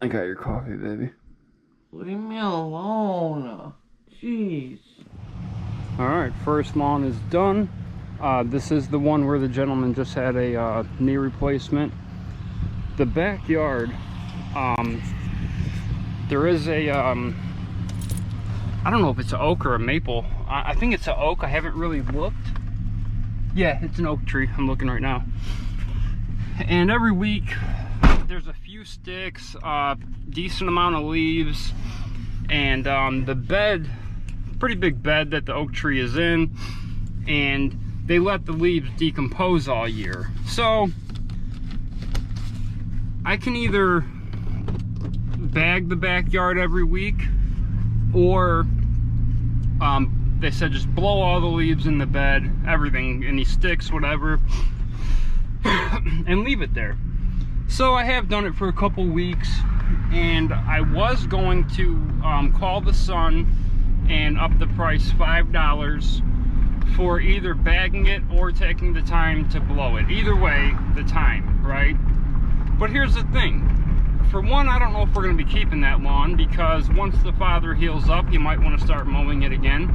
I got your coffee, baby. Leave me alone. Jeez. Alright, first lawn is done. This is the one where the gentleman just had a knee replacement. The backyard, there is a, I don't know if it's an oak or a maple. I think it's an oak. I haven't really looked. Yeah, it's an oak tree. I'm looking right now. And every week, there's a few sticks, decent amount of leaves, and the bed, pretty big bed that the oak tree is in, and they let the leaves decompose all year. So I can either bag the backyard every week, or they said just blow all the leaves in the bed, everything, any sticks, whatever, and leave it there. So I have done it for a couple weeks, and I was going to call the son and up the price $5 for either bagging it or taking the time to blow it. Either way, the time, right? But here's the thing. For one, I don't know if we're going to be keeping that lawn, because once the father heals up, he might want to start mowing it again.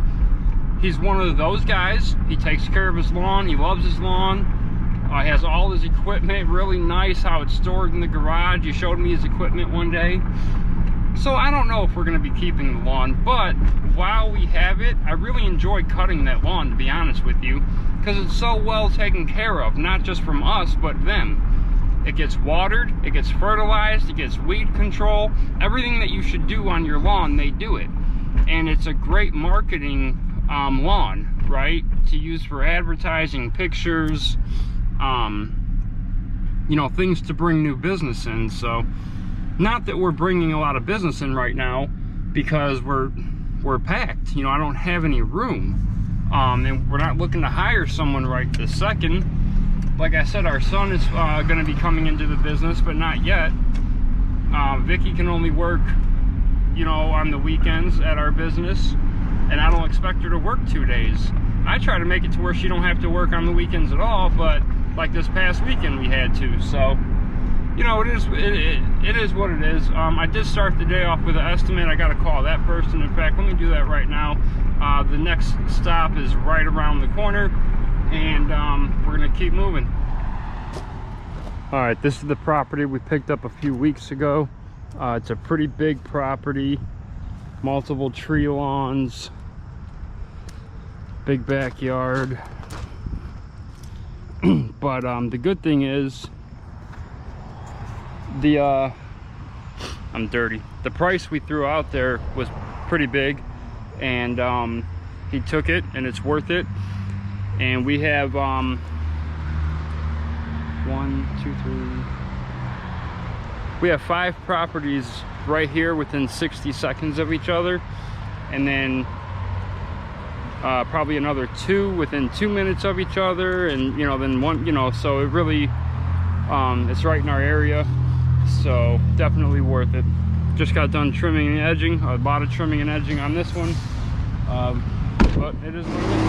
He's one of those guys. He takes care of his lawn. He loves his lawn. He has all his equipment, really nice how it's stored in the garage. He showed me his equipment one day. So I don't know if we're going to be keeping the lawn, but while we have it, I really enjoy cutting that lawn, to be honest with you, because it's so well taken care of, not just from us, but them. It gets watered, it gets fertilized, it gets weed control. Everything that you should do on your lawn, they do it. And it's a great marketing lawn, right? To use for advertising, pictures, you know, things to bring new business in. So, not that we're bringing a lot of business in right now, because we're packed. You know, I don't have any room. And we're not looking to hire someone right this second. Like I said, our son is going to be coming into the business, but not yet. Vicky can only work, you know, on the weekends at our business, and I don't expect her to work 2 days. I try to make it to where she don't have to work on the weekends at all, but like this past weekend we had to. So, you know, it is what it is. I did start the day off with an estimate. I got to call that person. In fact, let me do that right now. The next stop is right around the corner, and we're gonna keep moving. All right, this is the property we picked up a few weeks ago. It's a pretty big property, multiple tree lawns, big backyard. But the good thing is I'm dirty. The price we threw out there was pretty big, and he took it, and it's worth it. And we have 1, 2, 3. We have 5 properties right here within 60 seconds of each other, and then probably another 2 within 2 minutes of each other, and you know, then 1, you know, so it really it's right in our area, so definitely worth it. Just got done trimming and edging. A lot of trimming and edging on this one, but it is what it is.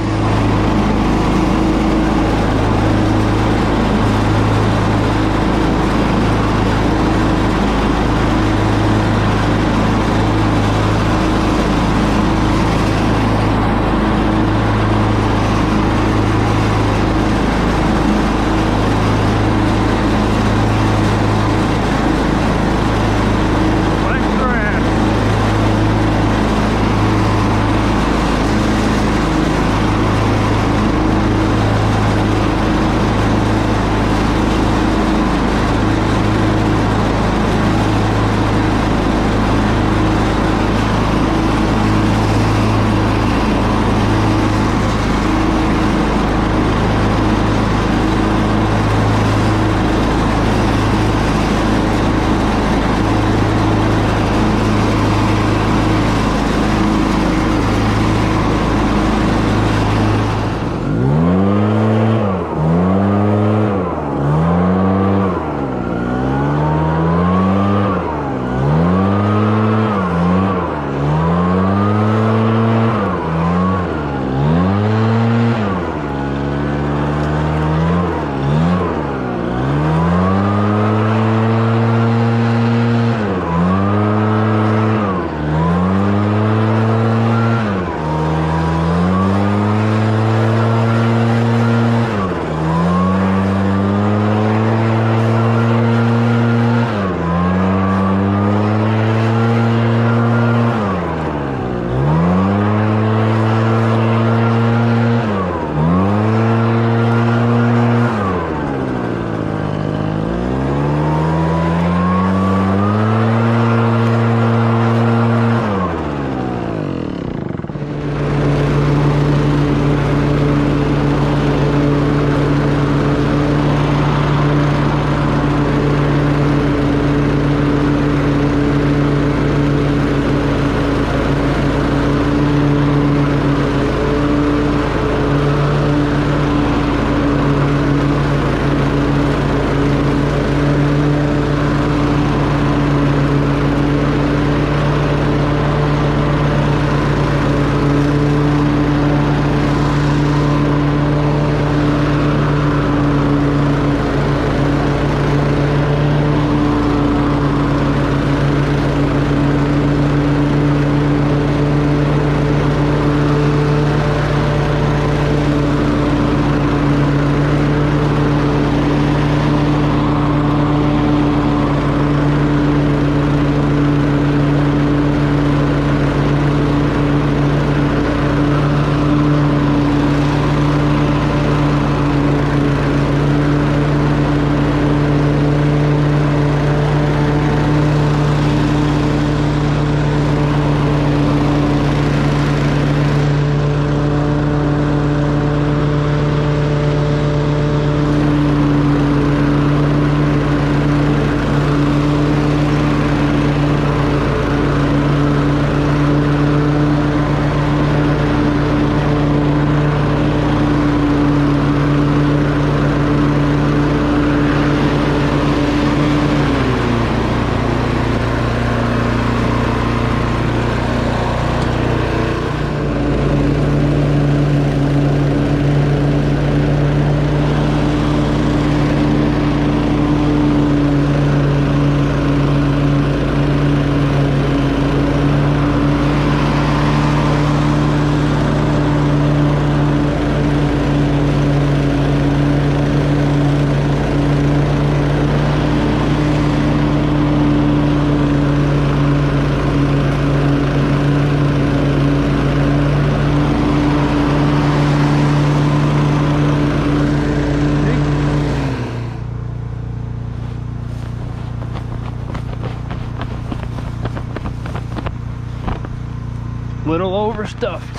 stuffed.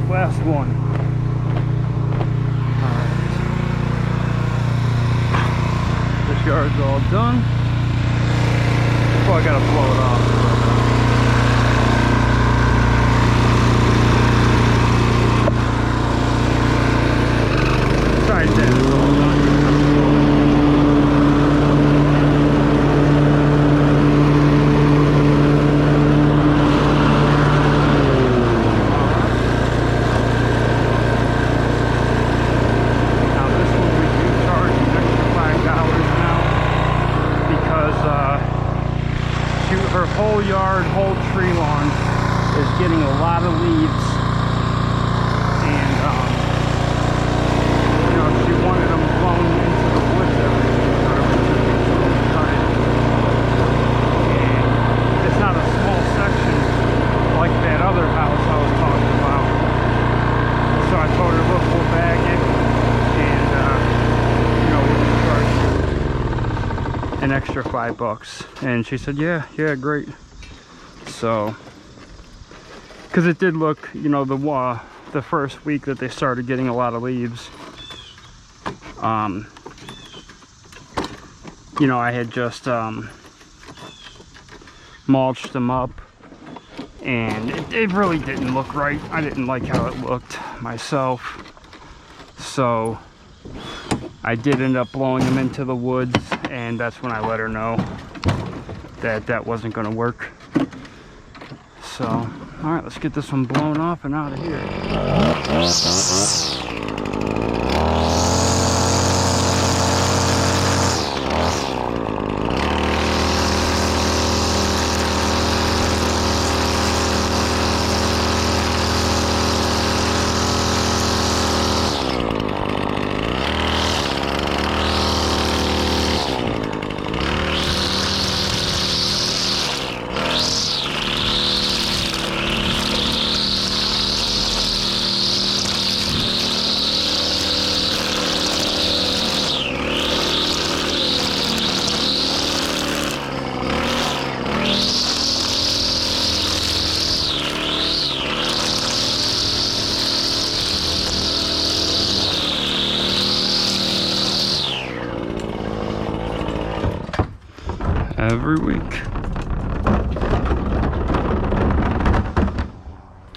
Last one. Alright. This yard's all done. Oh, I gotta blow it off. Besides that, it's all done. Now this one we do charge an extra $5 now because her whole yard, whole tree lawn is getting a lot of leaves, and you know, she wanted them blown into the woods every week, or every 2 weeks, so we cut it. And it's not a small section like that other house I was talking about, so I told her, look, we'll bag it, and you know, we'll charge an extra $5. And she said, yeah, great. So, because it did look, you know, the first week that they started getting a lot of leaves, you know, I had just mulched them up, and it really didn't look right. I didn't like how it looked myself, so I did end up blowing them into the woods, and that's when I let her know that that wasn't going to work. So, all right, let's get this one blown off and out of here. Every week.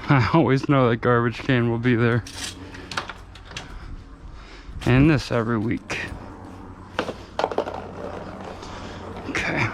I always know that garbage can will be there. And this every week. Okay.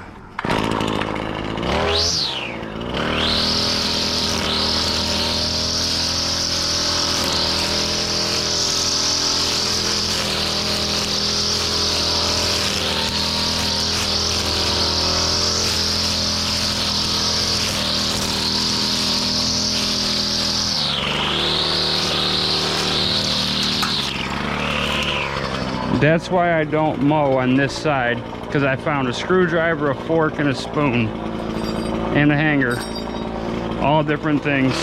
That's why I don't mow on this side, because I found a screwdriver, a fork, and a spoon, and a hanger. All different things.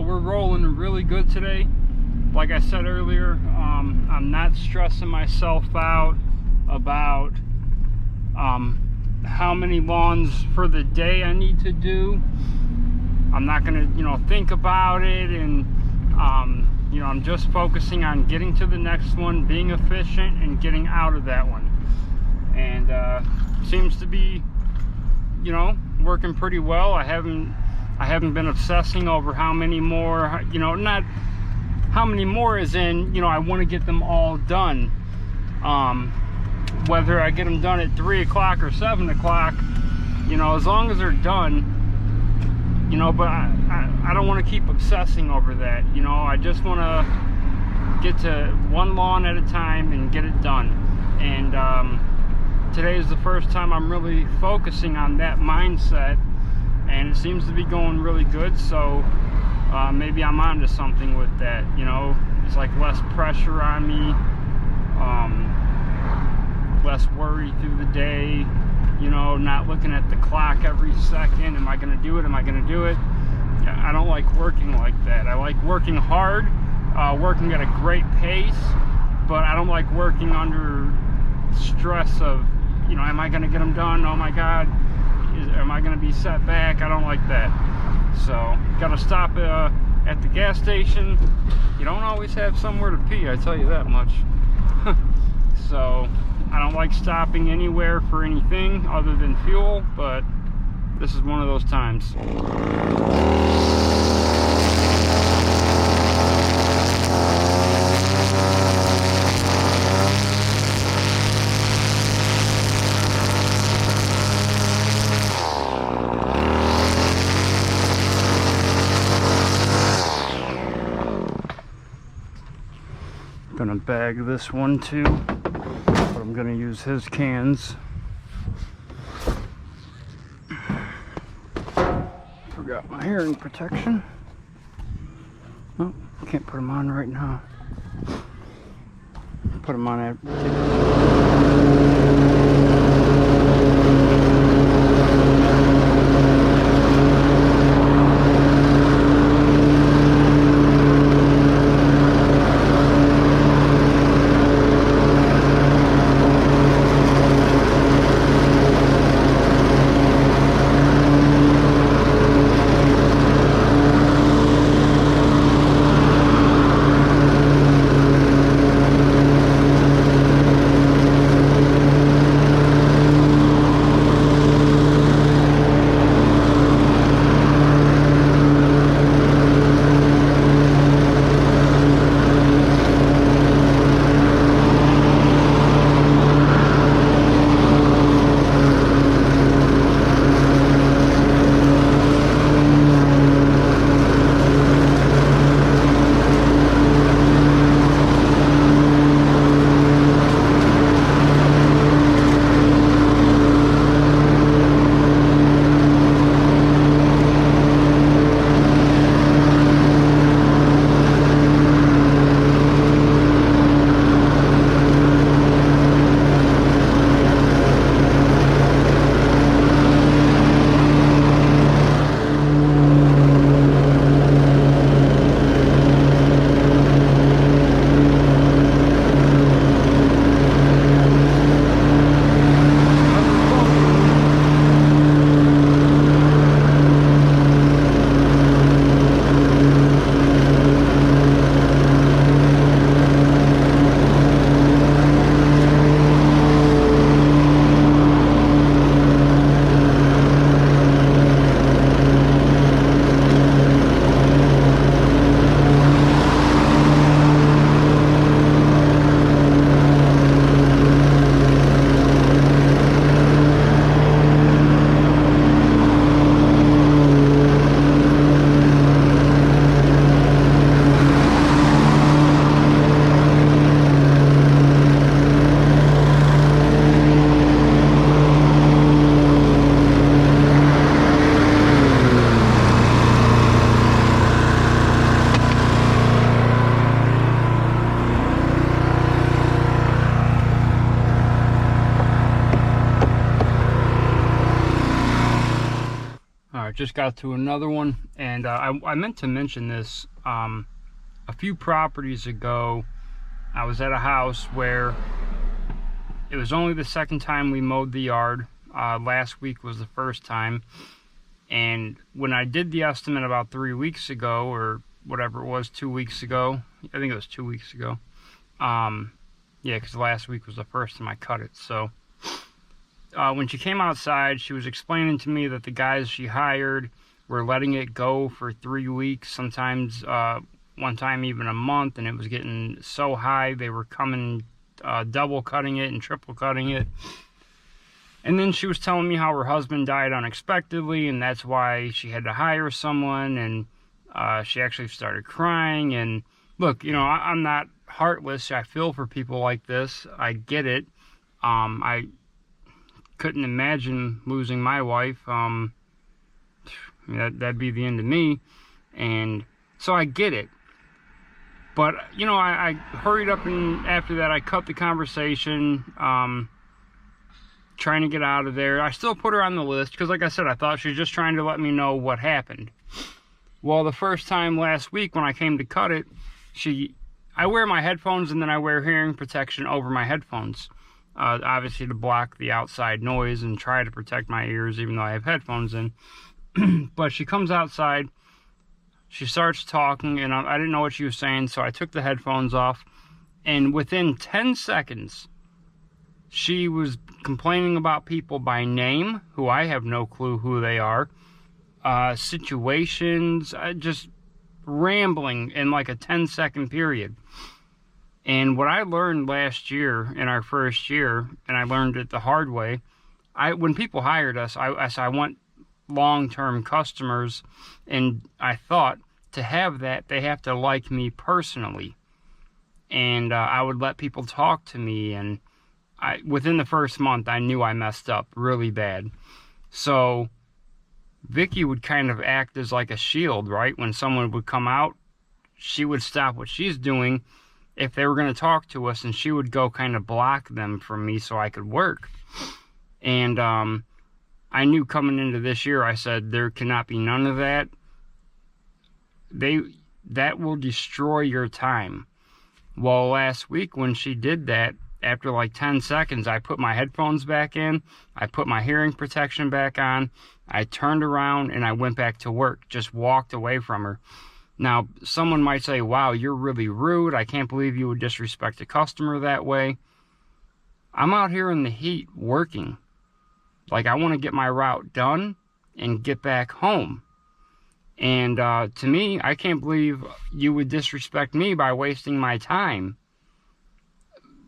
We're rolling really good today. Like I said earlier, I'm not stressing myself out about how many lawns for the day I need to do. I'm not gonna, think about it, and I'm just focusing on getting to the next one, being efficient, and getting out of that one. And seems to be, working pretty well. I haven't been obsessing over how many more, not how many more as in, I want to get them all done. Whether I get them done at 3 o'clock or 7 o'clock, as long as they're done, but I don't want to keep obsessing over that. I just want to get to one lawn at a time and get it done. And today is the first time I'm really focusing on that mindset, and it seems to be going really good. So maybe I'm onto something with that. It's like less pressure on me, less worry through the day, not looking at the clock every second. Am I going to do it? Am I going to do it? I don't like working like that. I like working hard, working at a great pace, but I don't like working under stress of, am I going to get them done? Oh my God, am I going to be set back? I don't like that. So, got to stop at the gas station. You don't always have somewhere to pee, I tell you that much. So, I don't like stopping anywhere for anything other than fuel, but this is one of those times. Gonna bag this one too, but I'm gonna use his cans. Forgot my hearing protection. Oh, can't put them on right now. Put them on after. Alright, just got to another one, and I meant to mention this. A few properties ago, I was at a house where it was only the second time we mowed the yard. Last week was the first time. And when I did the estimate about 3 weeks ago, or whatever it was, 2 weeks ago, I think it was 2 weeks ago. Yeah, because last week was the first time I cut it. So when she came outside, she was explaining to me that the guys she hired were letting it go for 3 weeks, sometimes one time even a month, and it was getting so high they were coming double cutting it and triple cutting it. And then she was telling me how her husband died unexpectedly, and that's why she had to hire someone, and she actually started crying. And look, you know, I'm not heartless. I feel for people like this. I get it. I couldn't imagine losing my wife. That'd be the end of me. And so I get it. But, you know, I hurried up, and after that I cut the conversation, trying to get out of there. I still put her on the list because, like I said, I thought she was just trying to let me know what happened. Well, the first time last week when I came to cut it, I wear my headphones, and then I wear hearing protection over my headphones. Obviously to block the outside noise and try to protect my ears even though I have headphones in. But she comes outside, she starts talking, and I didn't know what she was saying, so I took the headphones off, and within 10 seconds she was complaining about people by name who I have no clue who they are, situations, just rambling in like a 10-second period. And what I learned last year in our first year, and I learned it the hard way, when people hired us, I said I want long-term customers, and I thought to have that they have to like me personally. And I would let people talk to me, and within the first month I knew I messed up really bad. So Vicky would kind of act as like a shield, right? When someone would come out, she would stop what she's doing if they were going to talk to us, and she would go kind of block them from me so I could work. And I knew coming into this year, I said there cannot be none of that. That will destroy your time. Well, last week when she did that, after like 10 seconds, I put my headphones back in, I put my hearing protection back on, I turned around, and I went back to work, just walked away from her. Now, someone might say, wow, you're really rude. I can't believe you would disrespect a customer that way. I'm out here in the heat working. Like, I want to get my route done and get back home. And to me, I can't believe you would disrespect me by wasting my time,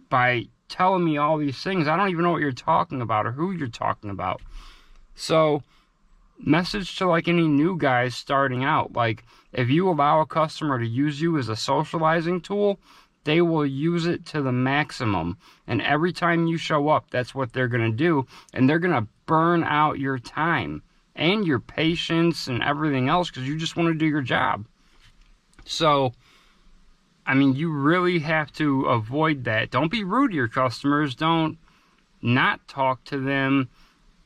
by telling me all these things. I don't even know what you're talking about or who you're talking about. So, message to like any new guys starting out, like, if you allow a customer to use you as a socializing tool, they will use it to the maximum. And every time you show up, that's what they're going to do. And they're going to burn out your time and your patience and everything else because you just want to do your job. So, I mean, you really have to avoid that. Don't be rude to your customers. Don't not talk to them.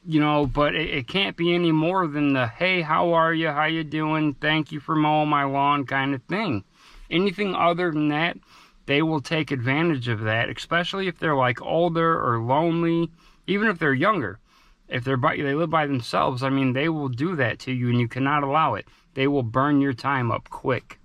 You know, but it can't be any more than the, hey, how are you? How you doing? Thank you for mowing my lawn kind of thing. Anything other than that, they will take advantage of that, especially if they're like older or lonely, even if they're younger. If they live by themselves, I mean, they will do that to you, and you cannot allow it. They will burn your time up quick.